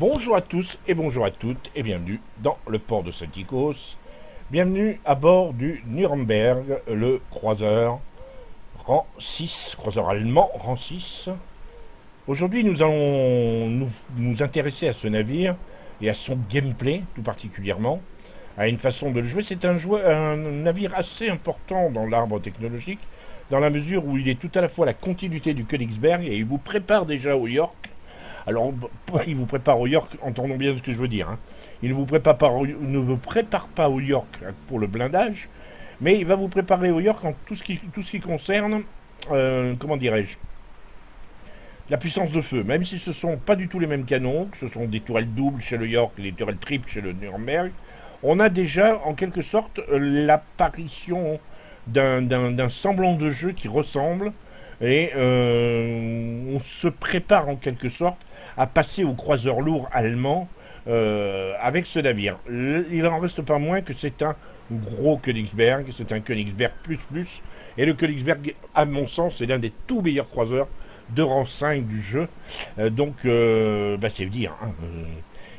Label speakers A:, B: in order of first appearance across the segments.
A: Bonjour à tous et bonjour à toutes et bienvenue dans le port de Saint-Icos. Bienvenue à bord du Nuremberg, le croiseur rang 6, croiseur allemand rang 6. Aujourd'hui nous allons nous intéresser à ce navire et à son gameplay tout particulièrement, à une façon de le jouer. C'est un navire assez important dans l'arbre technologique, dans la mesure où il est tout à la fois la continuité du Königsberg et il vous prépare déjà au York. Alors, il vous prépare au York, entendons bien ce que je veux dire. Hein. Il ne vous prépare pas au York pour le blindage, mais il va vous préparer au York en tout ce qui concerne, comment dirais-je, la puissance de feu. Même si ce ne sont pas du tout les mêmes canons, que ce sont des tourelles doubles chez le York et des tourelles triples chez le Nuremberg, on a déjà en quelque sorte l'apparition d'un semblant de jeu qui ressemble, et on se prépare en quelque sorte à passer au croiseur lourd allemand avec ce navire. Il n'en reste pas moins que c'est un gros Königsberg, c'est un Königsberg plus, et le Königsberg, à mon sens, c'est l'un des tout meilleurs croiseurs de rang 5 du jeu. C'est dire. Hein,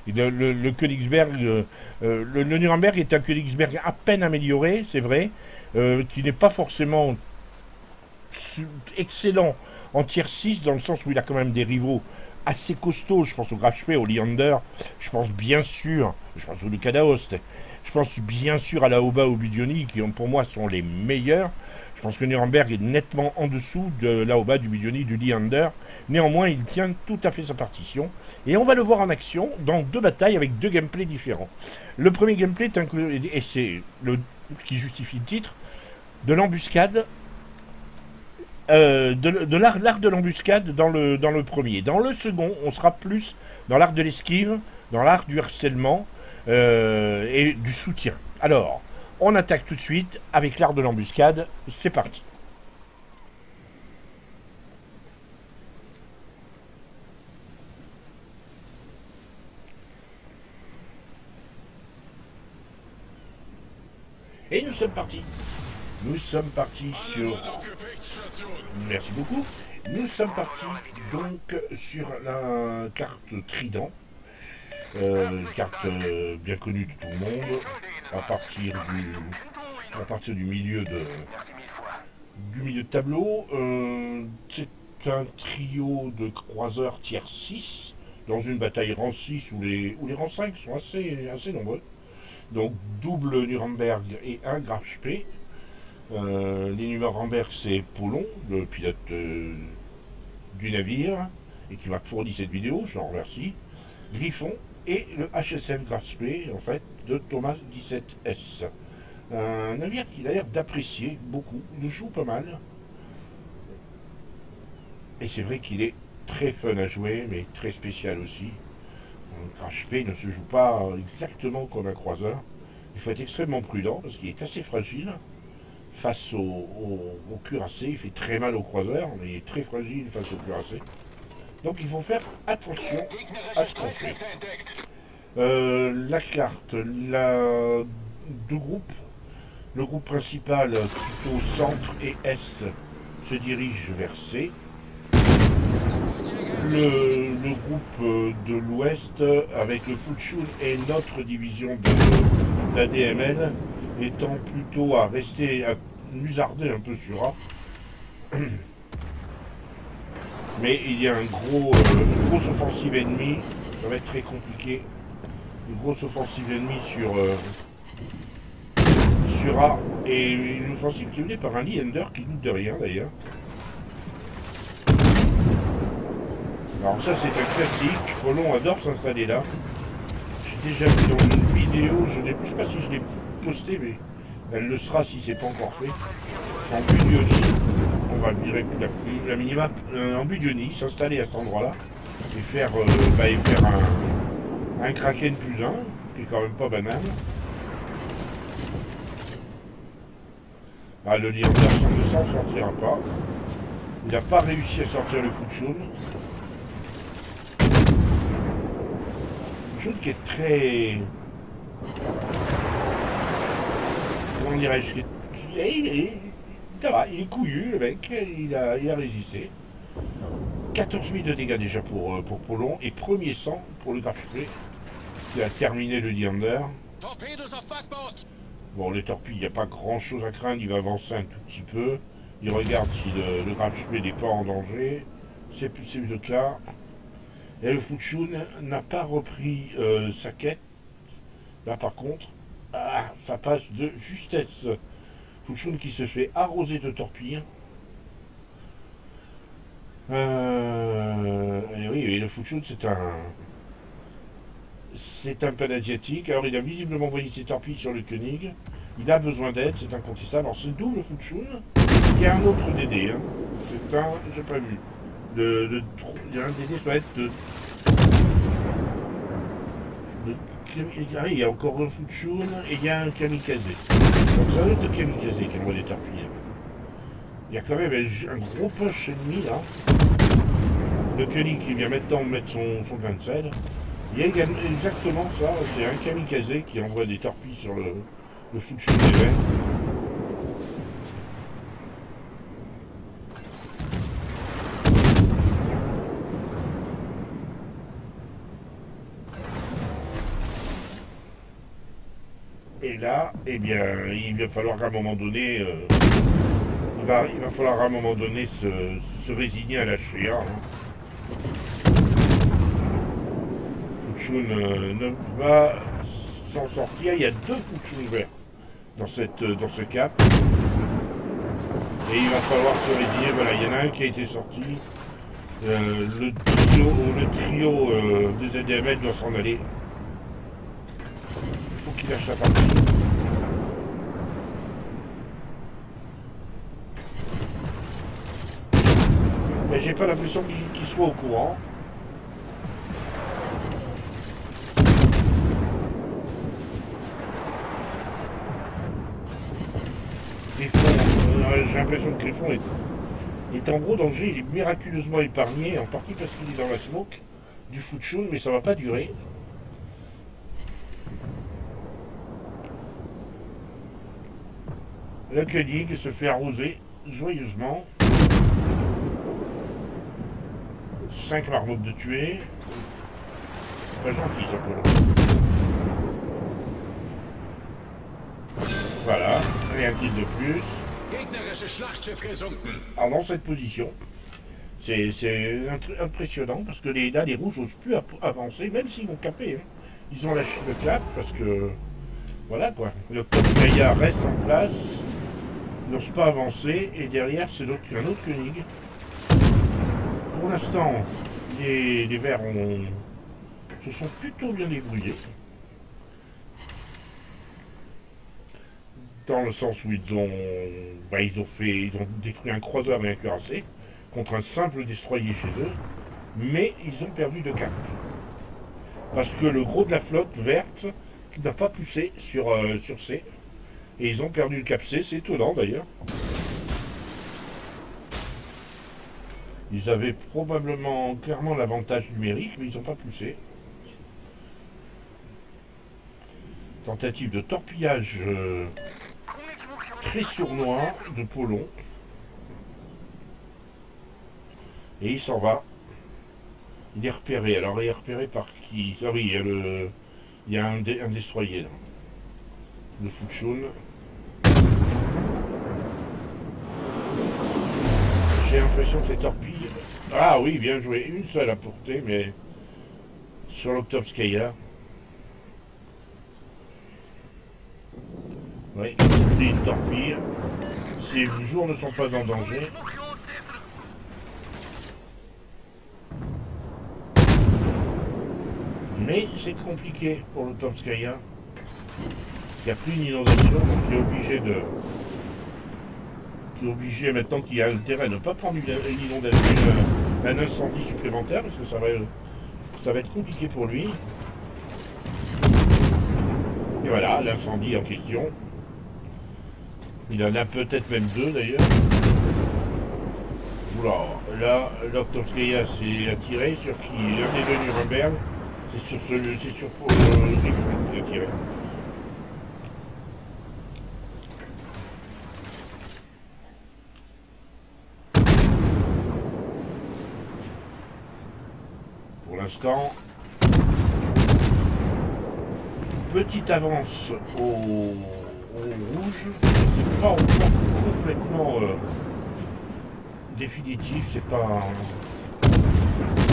A: le Königsberg, le Nuremberg est un Königsberg à peine amélioré, c'est vrai, qui n'est pas forcément excellent en tier 6, dans le sens où il a quand même des rivaux assez costauds. Je pense au Graf Spee, au Leander, je pense au Lucas d'Aoste, je pense bien sûr à la Aube, au Budioni, qui pour moi sont les meilleurs. Je pense que Nuremberg est nettement en dessous de la Aube, du Budioni, du Leander. Néanmoins, il tient tout à fait sa partition. Et on va le voir en action dans deux batailles avec deux gameplays différents. Le premier gameplay et c'est ce qui justifie le titre, de l'embuscade, de l'art de l'embuscade dans le premier. Dans le second, on sera plus dans l'art de l'esquive, dans l'art du harcèlement et du soutien. Alors, on attaque tout de suite avec l'art de l'embuscade. C'est parti. Et nous sommes partis. Nous sommes partis sur... Merci beaucoup. Nous sommes partis donc sur la carte Trident. Carte bien connue de tout le monde. À partir du milieu de tableau. C'est un trio de croiseurs tiers 6 dans une bataille rang 6 où les rangs 5 sont assez nombreux. Donc double Nuremberg et un Graf Spee. Les Nuremberg, c'est Paulon, le pilote du navire, et qui m'a fourni cette vidéo, je l'en remercie. Griffon et le HSF Graf Spee, en fait, de Thomas 17S. Un navire qu'il a l'air d'apprécier beaucoup, il joue pas mal. Et c'est vrai qu'il est très fun à jouer, mais très spécial aussi. Un Graf Spee ne se joue pas exactement comme un croiseur. Il faut être extrêmement prudent, parce qu'il est assez fragile. Face au cuirassé, il fait très mal au croiseur, mais il est très fragile face au cuirassé. Donc il faut faire attention à ce qu'on fait. La carte, deux groupes. Le groupe principal, plutôt centre et est, se dirige vers C. Le groupe de l'ouest, avec le Futschul et notre division d'ADML, étant plutôt à rester, à musarder un peu sur A. Mais il y a une grosse offensive ennemie, ça va être très compliqué. Une grosse offensive ennemie sur A, et une offensive qui est menée par un Leander qui doute de rien d'ailleurs. Alors ça c'est un classique, Paulon adore s'installer là. J'ai déjà vu dans une vidéo, je ne sais pas si je l'ai posté, mais elle le sera si c'est pas encore fait. En Budioni, on va virer la minima en Budioni, s'installer à cet endroit-là et faire un Kraken plus 1, qui est quand même pas banal. Ah, le Leander ne s'en sortira pas. Il n'a pas réussi à sortir le Futschul. Futschul qui est très... Comment dirais-je, ça va, il est couillu le mec, il a résisté. 14 000 de dégâts déjà pour Polon. Et premier sang pour le Graf Spee, qui a terminé le Leander. Bon, les torpilles, il n'y a pas grand chose à craindre. Il va avancer un tout petit peu. Il regarde si le Graf Spee n'est pas en danger. C'est le cas. Et le Fuchun n'a pas repris sa quête. Là, par contre, ça passe de justesse. Fuchun qui se fait arroser de torpilles. Et oui, et le Fuchun, c'est un panasiatique. Alors, il a visiblement envoyé ses torpilles sur le Koenig. Il a besoin d'aide, c'est incontestable. Alors, c'est le double Fuchun. Il y a un autre DD. Hein. C'est un... J'ai pas vu. Il y a un DD, ça va être de... Il y a encore un Fuchun et il y a un Kamikaze. Donc, ça va être le Kamikaze qui envoie des torpilles. Il y a quand même un gros push ennemi là. Le Koenig qui vient maintenant mettre son 27. Il y a exactement ça, c'est un Kamikaze qui envoie des torpilles sur le Fuchun des verts. Et là, eh bien, il va falloir à un moment donné... il va falloir à un moment donné se résigner à lâcher. Hein. Fuchun ne va s'en sortir. Il y a deux Fuchun verts dans ce cap. Et il va falloir se résigner. Voilà, il y en a un qui a été sorti. Le trio des ZDML doit s'en aller. Il faut qu'il lâche sa partie. Mais j'ai pas l'impression qu'il soit au courant. J'ai l'impression que Griffon est en gros danger. Il est miraculeusement épargné, en partie parce qu'il est dans la smoke du Fuchun, mais ça va pas durer. Le Koenig se fait arroser joyeusement. 5 marmottes de tuer. C'est pas gentil ça pour le. Voilà, rien de plus. Alors dans cette position, c'est impressionnant parce que les rouges n'osent plus avancer, même s'ils vont caper. Hein. Ils ont lâché le cap parce que voilà quoi. Le Gaïa reste en place, n'ose pas avancer et derrière c'est un autre Koenig. Pour l'instant, les verts se sont plutôt bien débrouillés. Dans le sens où ils ont détruit un croiseur bien cuirassé contre un simple destroyer chez eux, mais ils ont perdu de cap. Parce que le gros de la flotte verte n'a pas poussé sur C, et ils ont perdu le cap C, c'est étonnant d'ailleurs. Ils avaient probablement clairement l'avantage numérique, mais ils n'ont pas poussé. Tentative de torpillage très sournois de Polon. Et il s'en va. Il est repéré. Alors il est repéré par qui? Ah oui, il y a un destroyer là. Le Fuchun. J'ai l'impression que les torpilles... Ah oui, bien joué. Une seule à portée, mais sur l'Octopskaya. Oui, il une torpille. Ces jours ne sont pas en danger. Mais c'est compliqué pour l'Octopskaya. Il n'y a plus une inondation, donc il est obligé maintenant qu'il y a intérêt à ne pas prendre une inondation, un incendie supplémentaire, parce que ça va être compliqué pour lui. Et voilà, l'incendie en question. Il en a peut-être même deux d'ailleurs. Oula, là, l'Octopskaya s'est attiré sur qui? Un des deux Nuremberg. C'est sur Griffon qu'il a tiré. l'instant. Petite avance au rouge. C'est pas encore complètement définitif. C'est pas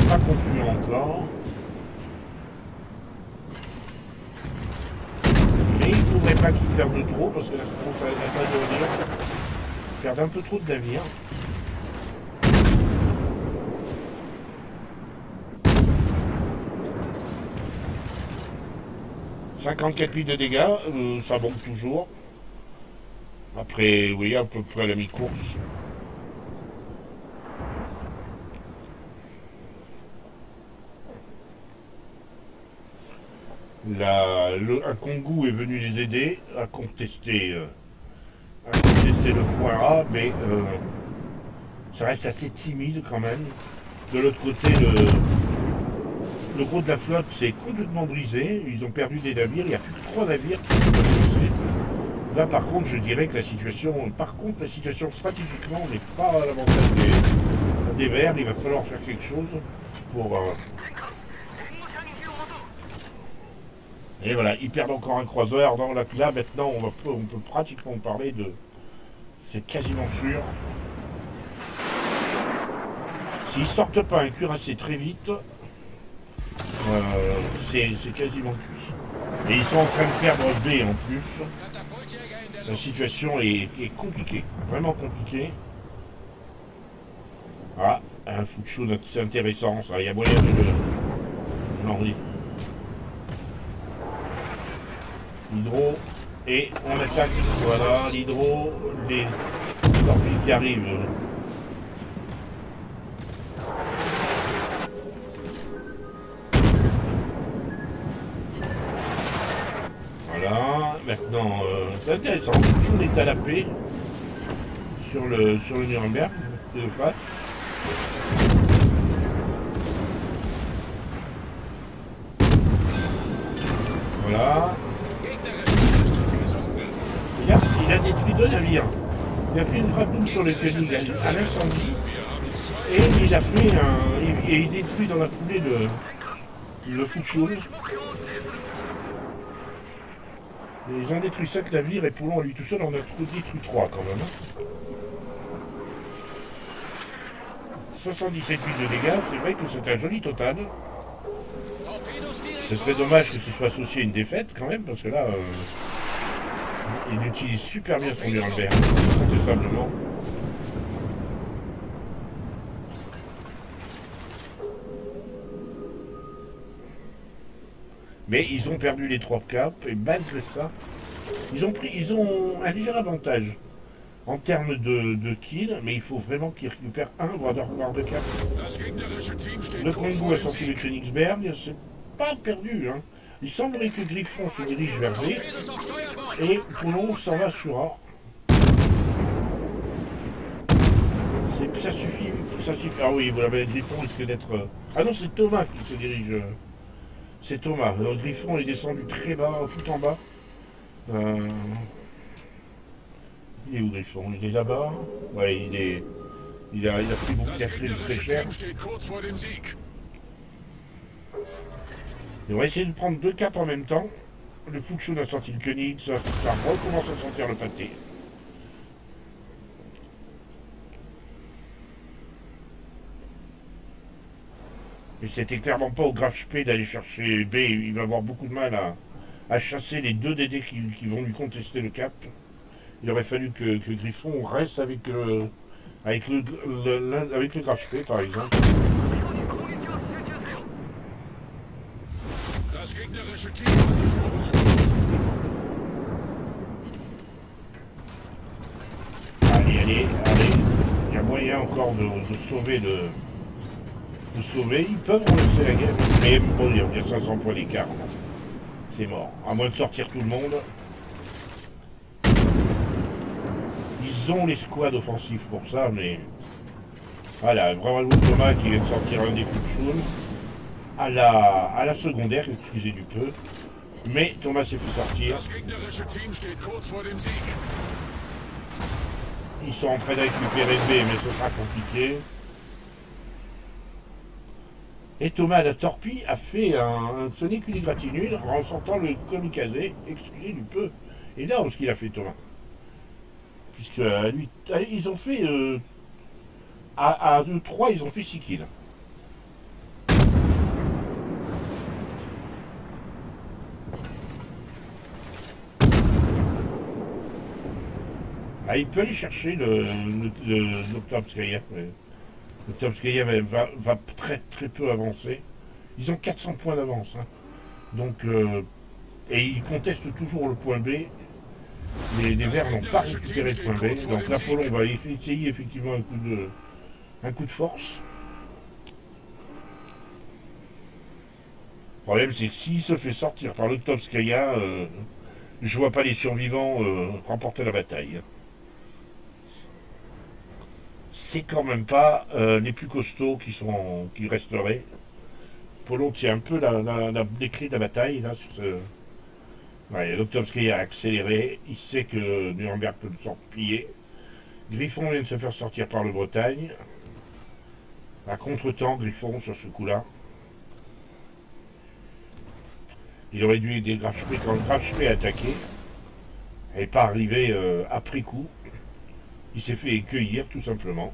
A: concluant encore. Mais il faudrait pas qu'ils perdent trop parce que là, ça commence à devenir. Ils perdent un peu trop de navires. 54 000 de dégâts, ça monte toujours. Après, oui, à peu près à la mi-course. Un Kongu est venu les aider à contester le point A, mais ça reste assez timide quand même. De l'autre côté, le gros de la flotte s'est complètement brisé. Ils ont perdu des navires. Il n'y a plus que 3 navires qui peuvent passer. Là, par contre, je dirais que la situation stratégiquement n'est pas à l'avantage des Verts. Il va falloir faire quelque chose pour... Et voilà, ils perdent encore un croiseur. Là, maintenant, on peut pratiquement parler de... C'est quasiment sûr. S'ils sortent pas un cuirassé très vite, c'est quasiment cuit. Et ils sont en train de perdre B en plus. La situation est compliquée, vraiment compliquée. Ah, un Fuchou, c'est intéressant, ça. Il y a moyen de le... Non, oui. L'hydro, et on attaque, voilà, l'hydro, les torpilles qui arrivent. Voilà, maintenant, c'est intéressant, on est à la paix sur le Nuremberg, de face. Voilà. Il a détruit 2 navires. Il a fait une frappe double sur le König à l'incendie. Et il a fait et il détruit dans la foulée le Fuchsum. Ils ont détruit 5 navires et pour lui, lui tout seul, on a détruit 3 quand même. 77 000 de dégâts, c'est vrai que c'est un joli total. Ce serait dommage que ce soit associé à une défaite quand même, parce que là, il utilise super bien son Nuremberg, incontestablement. Mais ils ont perdu les 3 caps, et malgré ça, ils ont un léger avantage en termes de kills, mais il faut vraiment qu'ils récupèrent un, voire 2 caps. Le Kongu a sorti le Königsberg, c'est pas perdu, hein. Il semblerait que Griffon se dirige vers B, et Poulon s'en va sur A. Ça suffit, Ah oui, voilà, Griffon risque d'être... Ah non, c'est Thomas qui se dirige... C'est Thomas. Le Griffon est descendu très bas, tout en bas. Il est où Griffon? Il est là-bas. Ouais, il a pris beaucoup très cher. Et on va essayer de prendre 2 caps en même temps. Le Fuchsum a sorti le König, ça recommence à sentir le pâté. Mais c'était clairement pas au Graf Spee d'aller chercher B. Il va avoir beaucoup de mal à chasser les 2 DD qui vont lui contester le cap. Il aurait fallu que Griffon reste avec le Graf Spee, par exemple. Allez. Il y a moyen encore de sauver ils peuvent relancer la guerre. Mais bon, il y a 500 points d'écart. C'est mort. À moins de sortir tout le monde. Ils ont les squads offensifs pour ça, mais... Voilà, bravo Thomas qui vient de sortir un des Fuchsum. À la secondaire, excusez du peu. Mais Thomas s'est fait sortir. Ils sont en train de récupérer B, mais ce sera compliqué. Et Thomas la torpille a fait ce n'est qu'une égratignure en sortant le kamikaze, excusez du peu énorme ce qu'il a fait Thomas. Puisque lui, ils ont fait à 2-3, ils ont fait 6 kills. Ah, il peut aller chercher l'Octopskaya. L'Octopskaya va très très peu avancer. Ils ont 400 points d'avance. Hein. Donc, et ils contestent toujours le point B. Les Verts n'ont pas récupéré le point B. Donc l'Apollon va essayer effectivement un coup de force. Le problème, c'est que s'il se fait sortir par l'Octopskaya, je vois pas les survivants remporter la bataille. C'est quand même pas les plus costauds qui resteraient. Polo tient un peu les clés de la bataille là sur ce. Ouais, l'Octopskaya a accéléré, il sait que Nuremberg peut le plier. Griffon vient de se faire sortir par le Bretagne. À contre-temps, Griffon sur ce coup-là. Il aurait dû aider Graf Spee quand Graf Spee a attaqué. Elle n'est pas arrivé après coup. Il s'est fait cueillir tout simplement.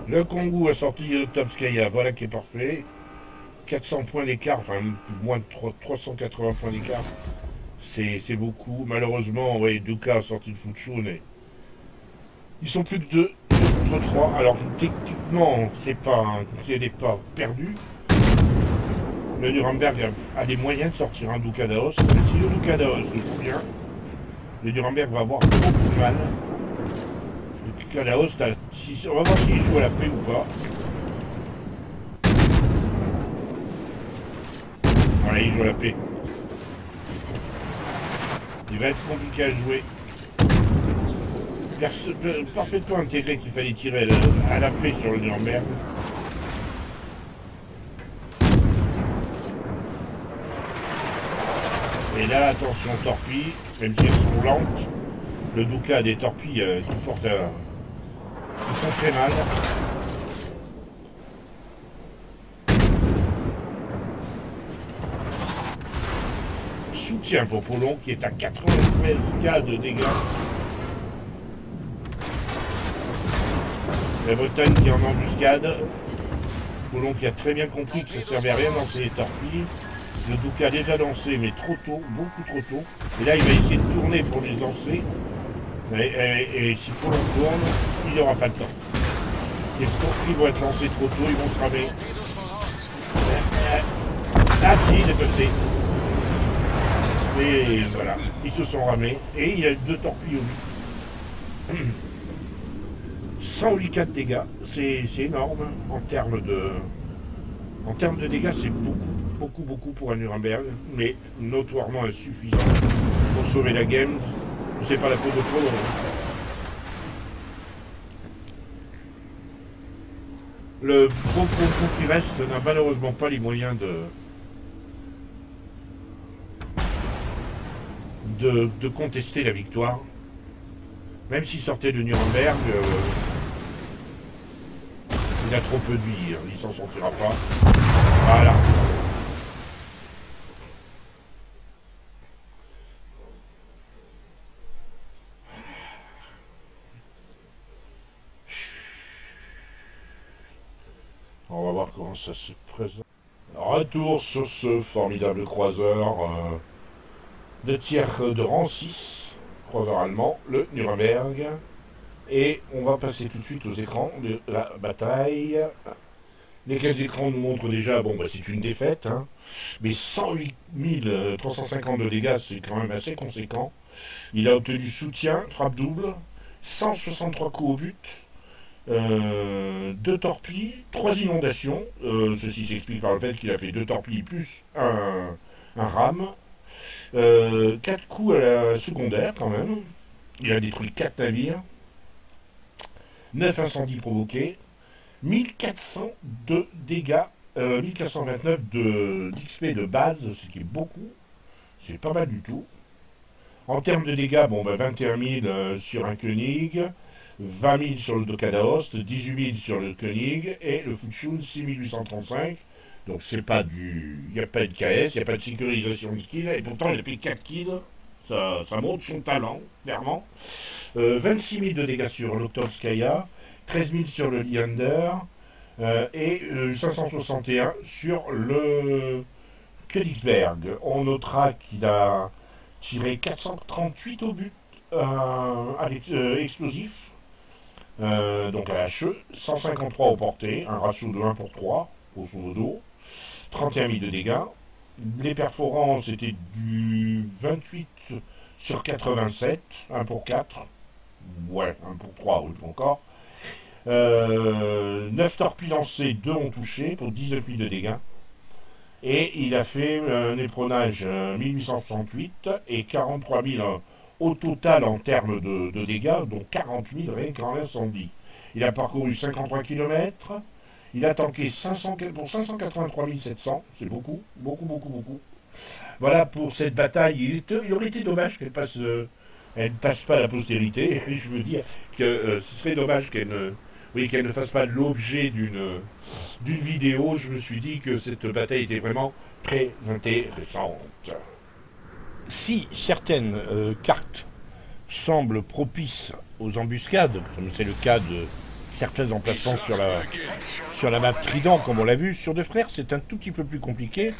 A: Le Kongou a sorti l'Octopskaya, voilà qui est parfait. 400 points d'écart, enfin moins de 380 points d'écart. C'est beaucoup. Malheureusement, ouais, Duka a sorti le Fuchun et ils sont plus que 2 contre 3. Alors techniquement, c'est pas perdu. Le Nuremberg a des moyens de sortir un Ducadaos. Mais si le Ducadaos le joue bien, le Nuremberg va avoir beaucoup de mal. Le Ducadaos, on va voir s'il joue à la paix ou pas. Voilà, il joue à la paix. Il va être compliqué à jouer. Parfaitement intégré qu'il fallait tirer à la paix sur le Nuremberg. Et là, attention, torpilles, même si elles sont lentes, le Duka a des torpilles qui sont très mal. Soutien pour Polon qui est à 93K de dégâts. La Bretagne qui est en embuscade. Polon qui a très bien compris que ça ne servait à rien de lancer les torpilles. Le Duka les a lancés, mais trop tôt, beaucoup trop tôt. Et là, il va essayer de tourner pour les lancer. Et si Polon tourne, il n'aura pas le temps. Les torpilles vont être lancés trop tôt, ils vont se ramer. Ah si, il est passé. Et voilà, ils se sont ramés. Et il y a 2 torpilles au but. 108 dégâts, c'est énorme en termes de dégâts, c'est beaucoup pour un Nuremberg, mais notoirement insuffisant pour sauver la game. C'est pas la faute de Polo. Le gros qui reste n'a malheureusement pas les moyens de contester la victoire. Même s'il sortait de Nuremberg, il a trop peu de vie, il s'en sortira pas. Voilà. On va voir comment ça se présente. Retour sur ce formidable croiseur de tiers de rang 6, croiseur allemand, le Nuremberg. Et on va passer tout de suite aux écrans de la bataille. Lesquels écrans nous montrent déjà, bon bah c'est une défaite, hein, mais 108 350 de dégâts, c'est quand même assez conséquent. Il a obtenu soutien, frappe double, 163 coups au but, 2 torpilles, 3 inondations. Ceci s'explique par le fait qu'il a fait 2 torpilles plus un ram. 4 coups à la secondaire quand même. Il a détruit 4 navires. 9 incendies provoqués. 1402 dégâts 1429 d'XP de base, ce qui est beaucoup. C'est pas mal du tout. En termes de dégâts, bon, bah, 21 000 sur un Koenig, 20 000 sur le Dokadaost, 18 000 sur le Koenig, et le Fuchun 6 835. Donc c'est pas du... Il n'y a pas de KS, il n'y a pas de sécurisation de skill, et pourtant il a fait 4 kills. Ça montre son talent, clairement. 26 000 de dégâts sur l'Octolskaya, 13 000 sur le Leander, et 561 sur le Königsberg. On notera qu'il a tiré 438 au but explosif, donc à la HE, 153 au portée, un ratio de 1 pour 3, grosso modo, 31 000 de dégâts. Les perforants, c'était du 28 sur 87, 1 pour 4, ouais, 1 pour 3, oui, encore. 9 torpilles lancées, 2 ont touché pour 19 000 de dégâts. Et il a fait un éperonage 1868 et 43 000 au total en termes de dégâts, dont 40 000 rien qu'en incendie. Il a parcouru 53 km, il a tanké 500, pour 583 700, c'est beaucoup, beaucoup, beaucoup, beaucoup. Voilà pour cette bataille. Il aurait été dommage qu'elle passe, elle ne passe pas à la postérité. Je veux dire que ce serait dommage qu'elle ne... Oui, qu'elle ne fasse pas l'objet d'une vidéo. Je me suis dit que cette bataille était vraiment très intéressante. Si certaines cartes semblent propices aux embuscades, comme c'est le cas de certains emplacements sur la map Trident, comme on l'a vu, sur Deux Frères, c'est un tout petit peu plus compliqué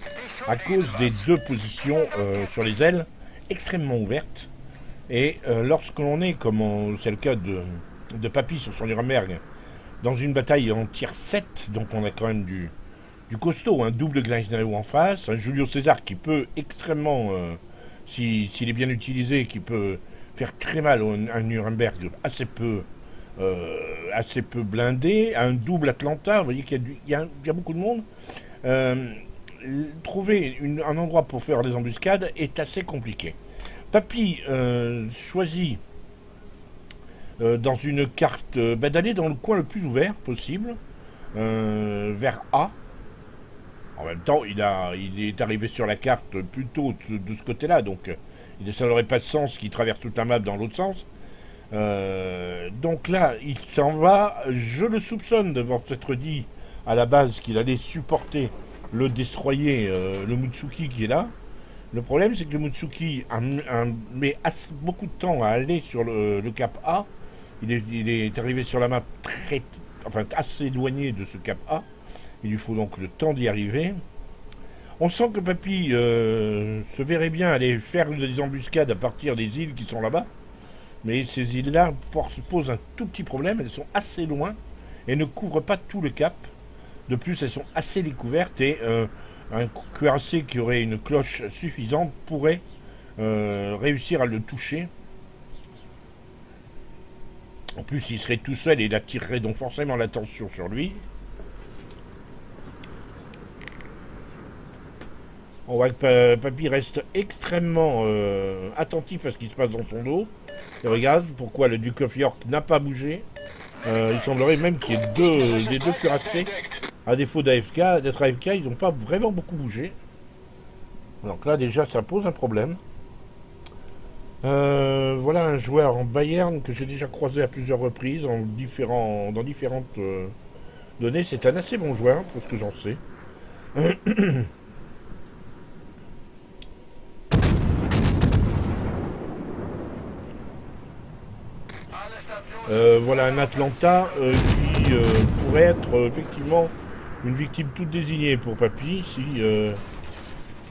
A: à cause des 2 positions sur les ailes extrêmement ouvertes. Et lorsque l'on est, comme c'est le cas de Papy sur son Nuremberg, dans une bataille en tier 7, donc on a quand même du costaud, un double Gleisnau en face, un Julio César qui peut extrêmement, s'il est bien utilisé, qui peut faire très mal à un Nuremberg assez peu blindé, un double Atlanta, vous voyez qu'il y a beaucoup de monde. Trouver un endroit pour faire des embuscades est assez compliqué. Papy choisit dans une carte d'aller dans le coin le plus ouvert possible, vers A. En même temps, il est arrivé sur la carte plutôt de ce côté-là, donc ça n'aurait pas de sens qu'il traverse toute la map dans l'autre sens. Donc là, il s'en va. Je le soupçonne d'avoir peut-être dit à la base qu'il allait supporter le destroyer, le Mutsuki qui est là. Le problème, c'est que le Mutsuki met beaucoup de temps à aller sur le cap A. Il est arrivé sur la map assez éloigné de ce cap A. Il lui faut donc le temps d'y arriver. On sent que Papy se verrait bien aller faire des embuscades à partir des îles qui sont là-bas. Mais ces îles-là posent un tout petit problème. Elles sont assez loin et ne couvrent pas tout le cap. De plus, elles sont assez découvertes et un cuirassé qui aurait une cloche suffisante pourrait réussir à le toucher. En plus, il serait tout seul et il attirerait donc forcément l'attention sur lui. On voit que Papy reste extrêmement attentif à ce qui se passe dans son dos. Et regarde pourquoi le Duke of York n'a pas bougé. Il semblerait même qu'il y ait des deux cuirassés. À défaut d'être AFK, ils n'ont pas vraiment beaucoup bougé. Donc là, déjà, ça pose un problème. Voilà un joueur en Bayern que j'ai déjà croisé à plusieurs reprises dans différentes données. C'est un assez bon joueur, pour ce que j'en sais. Voilà un Atlanta qui pourrait être effectivement une victime toute désignée pour Papy si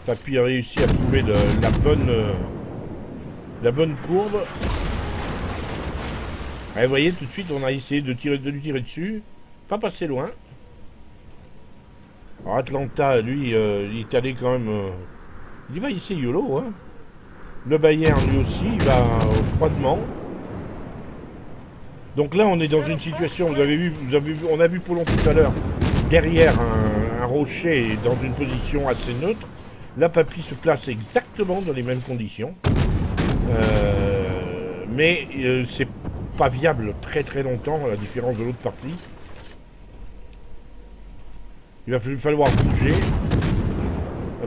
A: Papy a réussi à trouver la bonne courbe. Et vous voyez, tout de suite, on a essayé de lui tirer dessus. Pas passé loin. Alors Atlanta, lui, il est allé quand même... il va essayer YOLO, hein. Le Bayern, lui aussi, il va froidement. Donc là, on est dans une situation, on a vu Poulon tout à l'heure, derrière un rocher, dans une position assez neutre. Là, Papy se place exactement dans les mêmes conditions. Mais c'est pas viable très très longtemps, à la différence de l'autre partie. Il va falloir bouger.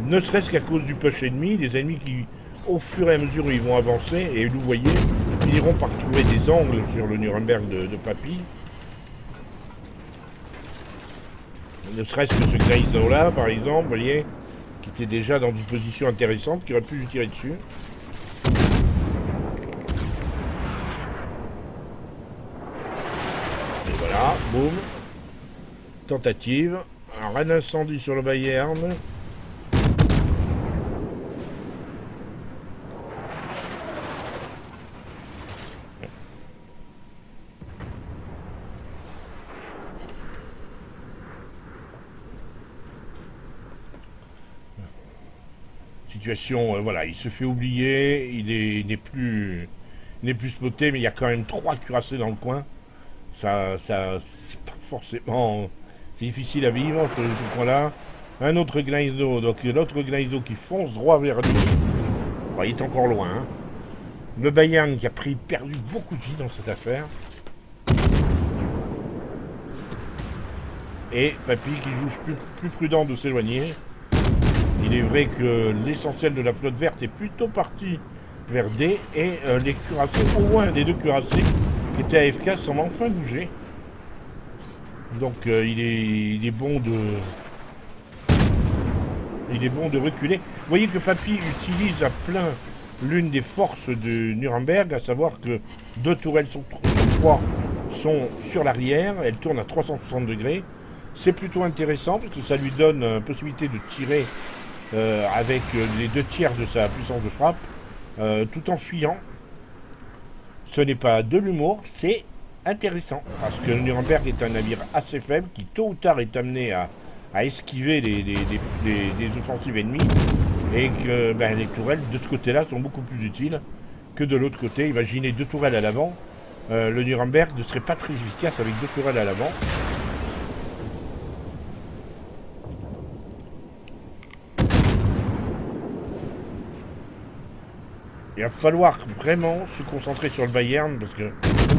A: Ne serait-ce qu'à cause du push ennemi, des ennemis qui, au fur et à mesure où ils vont avancer, et vous voyez, finiront par trouver des angles sur le Nuremberg de Papy. Ne serait-ce que ce Gneisenau là, par exemple, vous voyez, qui était déjà dans une position intéressante, qui aurait pu lui tirer dessus. Et voilà, boum. Tentative. Un incendie sur le Bayern. Situation, voilà, il se fait oublier, il n'est plus spoté, mais il y a quand même 3 cuirassés dans le coin. Ça c'est pas forcément, c'est difficile à vivre ce coin-là. Un autre Gneisenau, donc l'autre Gneisenau qui fonce droit vers lui. Bon, il est encore loin. Hein. Le Bayern qui a perdu beaucoup de vie dans cette affaire. Et Papy qui juge plus prudent de s'éloigner. Il est vrai que l'essentiel de la flotte verte est plutôt parti vers D et les cuirassés, au moins des 2 cuirassés qui étaient AFK, semblent enfin bouger. Donc il est bon de reculer. Vous voyez que Papy utilise à plein l'une des forces de Nuremberg, à savoir que 2 tourelles sur 3 sont sur l'arrière, elles tournent à 360 degrés. C'est plutôt intéressant parce que ça lui donne la possibilité de tirer avec les 2 tiers de sa puissance de frappe, tout en fuyant. Ce n'est pas de l'humour, c'est intéressant, parce que le Nuremberg est un navire assez faible, qui tôt ou tard est amené à esquiver des offensives ennemies, et que les tourelles de ce côté-là sont beaucoup plus utiles que de l'autre côté. Imaginez 2 tourelles à l'avant, le Nuremberg ne serait pas très efficace avec 2 tourelles à l'avant. Il va falloir vraiment se concentrer sur le Bayern parce que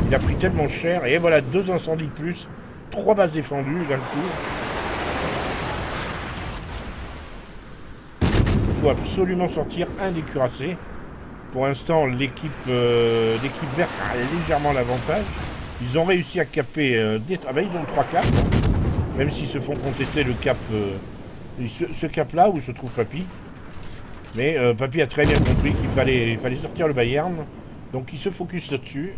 A: il a pris tellement cher. Et voilà, 2 incendies de plus, 3 bases défendues d'un coup. Il faut absolument sortir un des cuirassés. Pour l'instant, l'équipe verte a légèrement l'avantage. Ils ont réussi à caper ils ont 3 caps. Même s'ils se font contester le cap, ce cap-là où se trouve Papy. Mais Papy a très bien compris qu'il fallait sortir le Bayern. Donc il se focus là-dessus.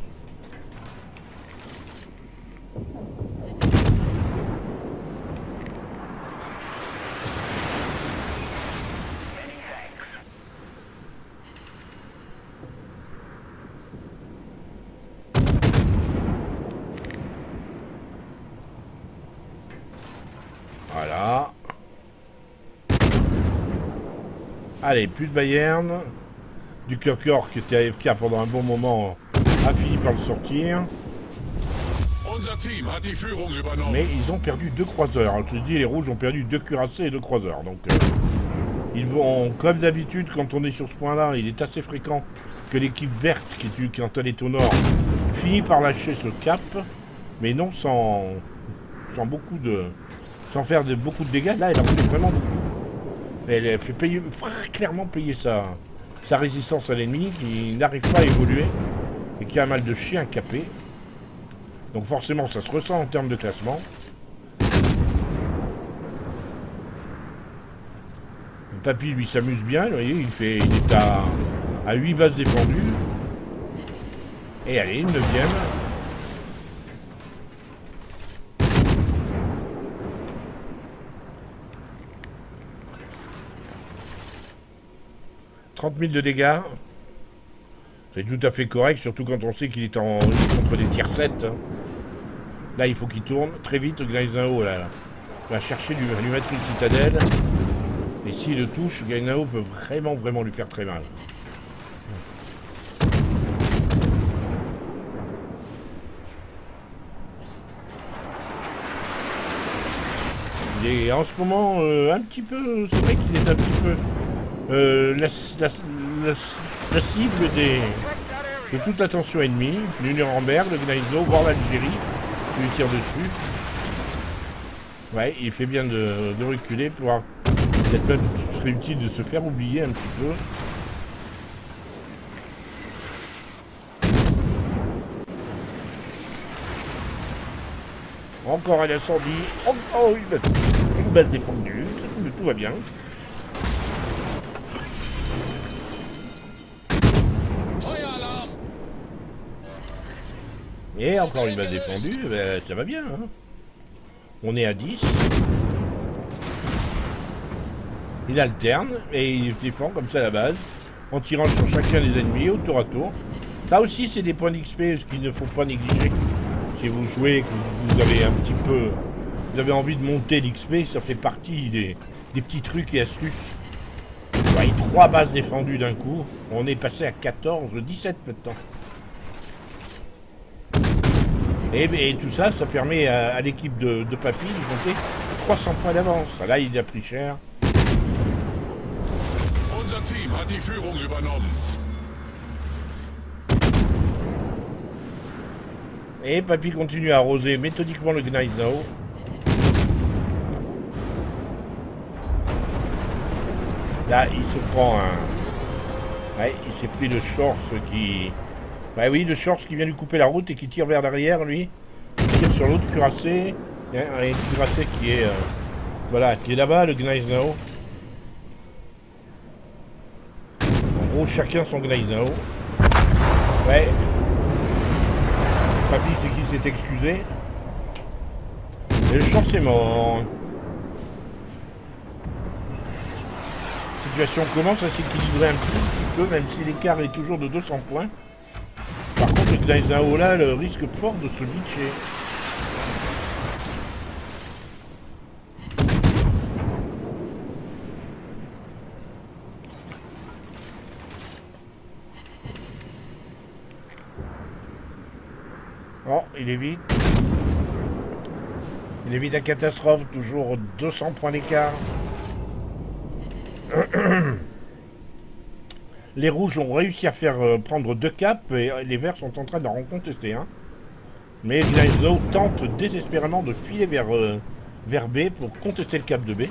A: Voilà. Allez, plus de Bayern. Du Kirchhoff qui était AFK pendant un bon moment a fini par le sortir. Mais ils ont perdu 2 croiseurs. Je te dis, les rouges ont perdu 2 cuirassés et 2 croiseurs. Donc ils vont, comme d'habitude, quand on est sur ce point-là, il est assez fréquent que l'équipe verte, quand elle est au nord, finit par lâcher ce cap. Mais non sans faire beaucoup de dégâts. Là, elle a fait vraiment beaucoup. Elle a fait clairement payer sa résistance à l'ennemi qui n'arrive pas à évoluer et qui a mal de chien capé. Donc forcément ça se ressent en termes de classement. Papy lui s'amuse bien, vous voyez, il est à 8 bases défendues. Et allez, une 9e. de dégâts. C'est tout à fait correct, surtout quand on sait qu'il est contre des tiers 7. Là, il faut qu'il tourne très vite. Gneisenau va chercher, lui mettre une citadelle. Et s'il le touche, Gneisenau peut vraiment lui faire très mal. Il est en ce moment un petit peu... C'est vrai qu'il est un petit peu... la cible de toute l'attention ennemie, le Nuremberg, le Gneisenau, voire l'Algérie, qui lui tire dessus. Ouais, il fait bien de reculer pour avoir... Peut-être même ce serait utile de se faire oublier un petit peu. Encore un incendie. Encore une base défendue. Tout va bien. Et encore une base défendue. Ben, ça va bien. Hein. On est à 10. Il alterne et il défend comme ça la base. En tirant sur chacun des ennemis au tour à tour. Ça aussi, c'est des points d'XP, ce qu'il ne faut pas négliger. Si vous jouez, que vous avez un petit peu... Vous avez envie de monter l'XP, ça fait partie des petits trucs et astuces. Ouais, 3 bases défendues d'un coup. On est passé à 14, 17 maintenant. Et tout ça, ça permet à l'équipe de Papy de monter 300 points d'avance. Là, il a pris cher.
B: Unser Team hat die Führung übernommen.
A: Et Papy continue à arroser méthodiquement le Gneisenau. Là, il se prend un... Ouais, il s'est pris le Shorts qui... Bah oui, le Shorts qui vient lui couper la route et qui tire vers l'arrière, lui. Il tire sur l'autre cuirassé. Il y a un cuirassé qui est... Voilà, qui est là-bas, le Gneisenau. En gros, chacun son Gneisenau. Ouais. Papy, c'est qui s'est excusé. Et le Shorts est mort. La situation commence à s'équilibrer un petit peu, même si l'écart est toujours de 200 points. Par contre, le Gneisenau là, le risque fort de se bitcher. Oh, il évite. Il évite la catastrophe, toujours 200 points d'écart. Les rouges ont réussi à faire prendre 2 caps et les verts sont en train d'en contester un. Mais Gneisenau tente désespérément de filer vers B pour contester le cap de B.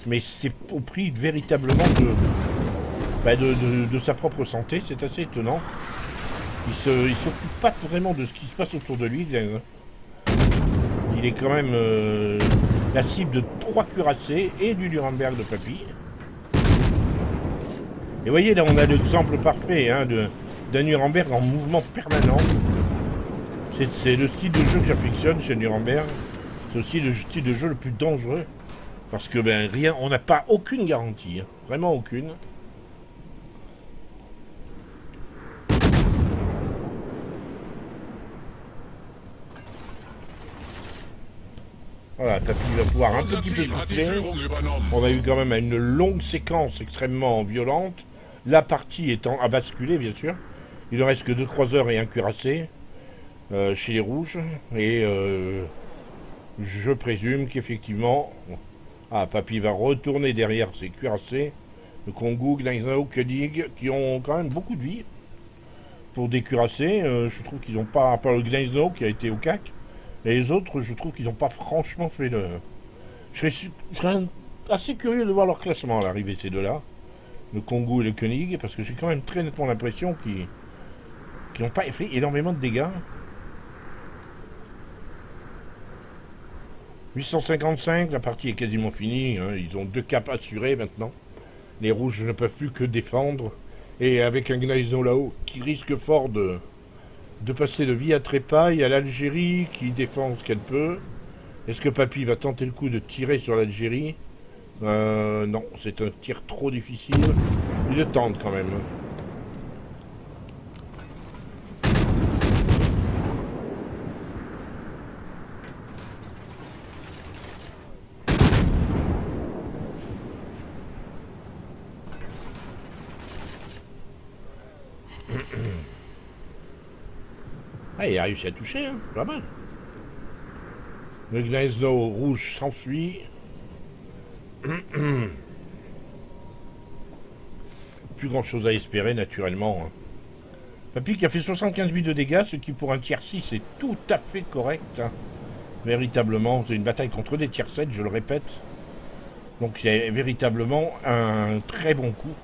A: Mais c'est au prix véritablement de sa propre santé, c'est assez étonnant. Il s'occupe pas vraiment de ce qui se passe autour de lui. Il est quand même la cible de 3 cuirassés et du Nuremberg de Papy. Et vous voyez, là, on a l'exemple parfait hein, d'un Nuremberg en mouvement permanent. C'est le style de jeu que j'affectionne chez Nuremberg. C'est aussi le style de jeu le plus dangereux. Parce que, ben, rien, on n'a pas aucune garantie. Hein, vraiment aucune. Voilà, Papy va pouvoir un petit peu souffler. On a eu quand même une longue séquence extrêmement violente. La partie étant à basculer, bien sûr. Il ne reste que 2 croiseurs et un cuirassé chez les rouges. Et je présume qu'effectivement... Ah, Papy va retourner derrière ses cuirassés. Le Kongu, Gneisenau, Koenig, qui ont quand même beaucoup de vie. Pour des cuirassés, je trouve qu'ils n'ont pas... À part le Gneisenau qui a été au CAC. Et les autres, je trouve qu'ils n'ont pas franchement fait le... Je serais assez curieux de voir leur classement à l'arrivée, ces deux-là. Le Kongu et le Koenig, parce que j'ai quand même très nettement l'impression qu'ils n'ont pas fait énormément de dégâts. 855, la partie est quasiment finie. Hein. Ils ont 2 caps assurés maintenant. Les rouges ne peuvent plus que défendre. Et avec un Gneisenau là-haut qui risque fort de passer de Via Trépaille à l'Algérie, qui défend ce qu'elle peut. Est-ce que Papy va tenter le coup de tirer sur l'Algérie? Non, c'est un tir trop difficile. Il le tente quand même. Ah, il a réussi à toucher, hein, pas mal. Le Gneisenau rouge s'enfuit. Plus grand chose à espérer, naturellement. Hein. Papy qui a fait 75 000 de dégâts, ce qui pour un tiers 6 est tout à fait correct. Hein. Véritablement, c'est une bataille contre des tiers 7, je le répète. Donc c'est véritablement un très bon coup.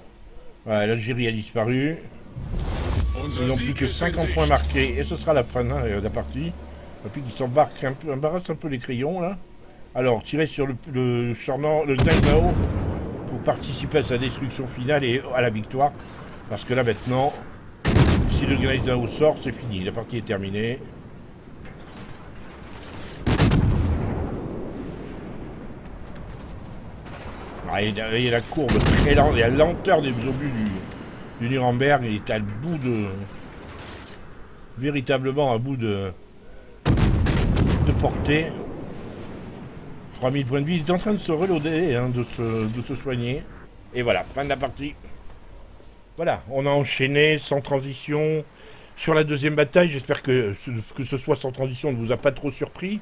A: Voilà, l'Algérie a disparu. Ils n'ont plus que 50 points marqués. Et ce sera la fin de la partie. Et puis ils s'embarquent embarrassent un peu les crayons là. Alors, tirer sur le Gneisenau pour participer à sa destruction finale et à la victoire. Parce que là maintenant, si le Gneisenau sort, c'est fini. La partie est terminée. Il y a la courbe très lente, il y a la lenteur des obus du Nuremberg, il est à bout de... véritablement à bout de portée. 3000 points de vie, il est en train de se reloader, hein, de se soigner. Et voilà, fin de la partie. Voilà, on a enchaîné sans transition sur la deuxième bataille. J'espère que ce soit sans transition ne vous a pas trop surpris.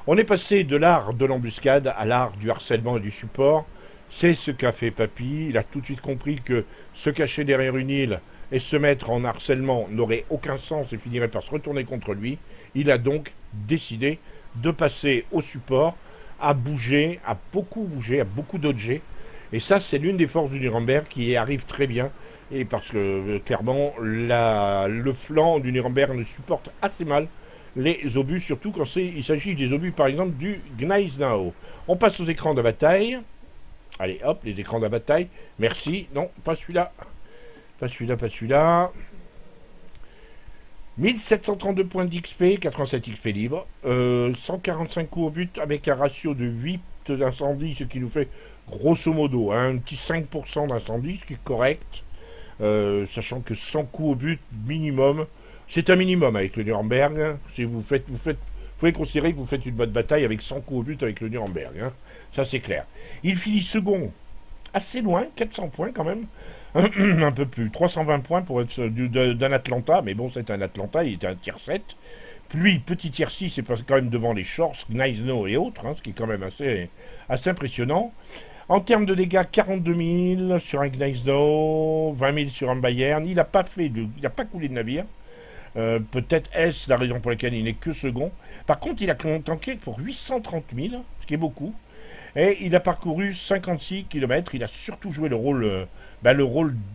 A: On est passé de l'art de l'embuscade à l'art du harcèlement et du support. C'est ce qu'a fait Papy. Il a tout de suite compris que se cacher derrière une île et se mettre en harcèlement n'aurait aucun sens et finirait par se retourner contre lui. Il a donc décidé de passer au support, à bouger, à beaucoup dodger. Et ça, c'est l'une des forces du Nuremberg qui y arrive très bien. Et parce que, clairement, le flanc du Nuremberg ne supporte assez mal les obus, surtout quand il s'agit des obus, par exemple, du Gneisenau. On passe aux écrans de bataille. Allez, hop, les écrans de la bataille. Merci. Non, pas celui-là. Pas celui-là, pas celui-là. 1732 points d'XP, 87 XP libre. 145 coups au but avec un ratio de 8 d'incendie, ce qui nous fait grosso modo un petit 5% d'incendie, ce qui est correct. Sachant que 100 coups au but minimum, c'est un minimum avec le Nuremberg. Si vous pouvez considérer que vous faites une bonne bataille avec 100 coups au but avec le Nuremberg. Hein. Ça, c'est clair. Il finit second, assez loin, 400 points quand même. Un peu plus, 320 points pour être d'un Atlanta. Mais bon, c'est un Atlanta, il était un tier 7. Puis, petit tier 6, c'est quand même devant les Shorts, Gneisenau et autres, hein, ce qui est quand même assez impressionnant. En termes de dégâts, 42 000 sur un Gneisenau, 20 000 sur un Bayern. Il n'a pas coulé de navire. Peut-être est-ce la raison pour laquelle il n'est que second. Par contre, il a tanké pour 830 000, ce qui est beaucoup. Et il a parcouru 56 km. Il a surtout joué le rôle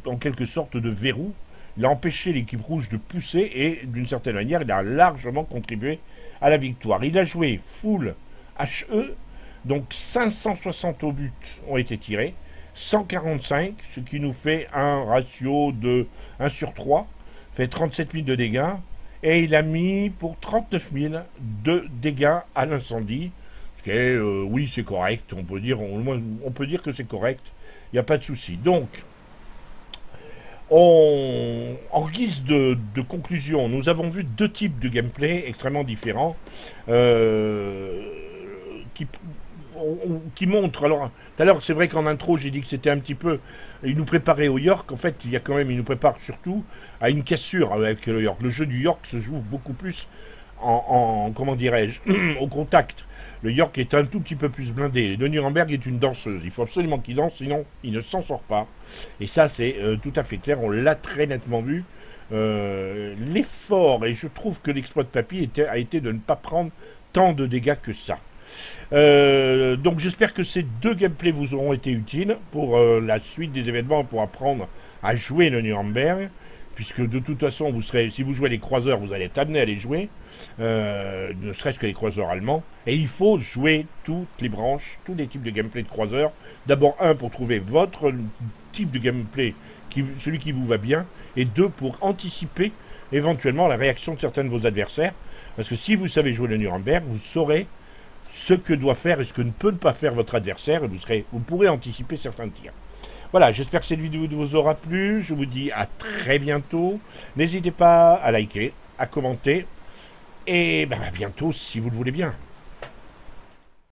A: en quelque sorte de verrou. Il a empêché l'équipe rouge de pousser et d'une certaine manière, il a largement contribué à la victoire. Il a joué full HE, donc 560 au but ont été tirés, 145, ce qui nous fait un ratio de 1 sur 3, fait 37 000 de dégâts. Et il a mis pour 39 000 de dégâts à l'incendie. Ce qui est, oui, c'est correct. On peut dire que c'est correct. Il n'y a pas de souci. Donc, en guise de conclusion, nous avons vu deux types de gameplay extrêmement différents qui montrent. Alors, tout à l'heure, c'est vrai qu'en intro, j'ai dit que c'était un petit peu. Il nous préparait au York. En fait, il nous prépare surtout à une cassure avec le York. Le jeu du York se joue beaucoup plus comment dirais-je, au contact. Le York est un tout petit peu plus blindé. Le Nuremberg est une danseuse. Il faut absolument qu'il danse, sinon il ne s'en sort pas. Et ça, c'est tout à fait clair. On l'a très nettement vu. L'effort, et je trouve que l'exploit de Papy a été de ne pas prendre tant de dégâts que ça. Donc j'espère que ces deux gameplays vous auront été utiles pour la suite des événements, pour apprendre à jouer le Nuremberg. Puisque de toute façon, si vous jouez les croiseurs, vous allez être amené à les jouer, ne serait-ce que les croiseurs allemands. Et il faut jouer toutes les branches, tous les types de gameplay de croiseurs. D'abord, pour trouver votre type de gameplay, celui qui vous va bien. Et 2, pour anticiper éventuellement la réaction de certains de vos adversaires. Parce que si vous savez jouer le Nuremberg, vous saurez ce que doit faire et ce que ne peut pas faire votre adversaire. Et vous pourrez anticiper certains tirs. Voilà, j'espère que cette vidéo vous aura plu. Je vous dis à très bientôt. N'hésitez pas à liker, à commenter. Et à bientôt si vous le voulez bien.